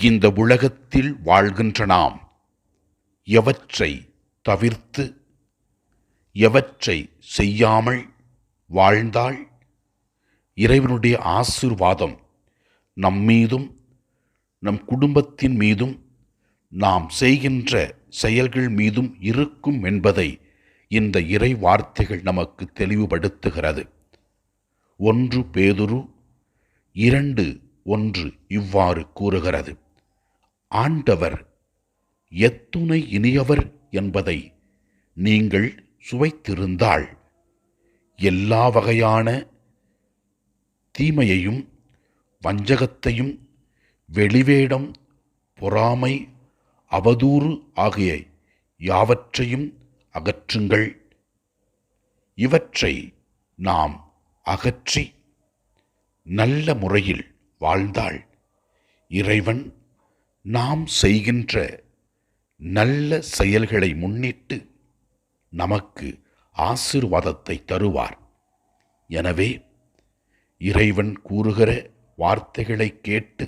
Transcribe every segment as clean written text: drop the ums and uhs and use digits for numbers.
இந்த உலகத்தில் வாழ்கின்ற நாம் எவற்றை தவிர்த்து எவற்றை செய்யாமல் வாழ்ந்தால் இறைவனுடைய ஆசீர்வாதம் நம்மீதும் நம் குடும்பத்தின் மீதும் நாம் செய்கின்ற செயல்கள் மீதும் இருக்கும் என்பதை இந்த இறை வார்த்தைகள் நமக்கு தெளிவுபடுத்துகிறது. 1 பேதுரு 2:1 இவ்வாறு கூறுகிறது: ஆண்டவர் எத்துணை இனியவர் என்பதை நீங்கள் சுவைத்திருந்தால் எல்லா வகையான தீமையையும் வஞ்சகத்தையும் வெளிவேடம் பொறாமை அவதூறு ஆகிய யாவற்றையும் அகற்றுங்கள். இவற்றை நாம் அகற்றி நல்ல முறையில் வாழ்ந்தால் இறைவன் நாம் செய்கின்ற நல்ல செயல்களை முன்னிட்டு நமக்கு ஆசீர்வாதத்தை தருவார். எனவே இறைவன் கூறுகிற வார்த்தைகளை கேட்டு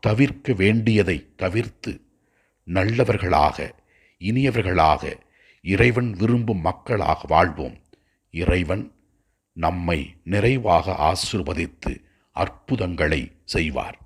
தவிர்க்க வேண்டியதை தவிர்த்து நல்லவர்களாக இனியவர்களாக இறைவன் விரும்பும் மக்களாக வாழ்வோம். இறைவன் நம்மை நிறைவாக ஆசீர்வதித்து அற்புதங்களை செய்வார்.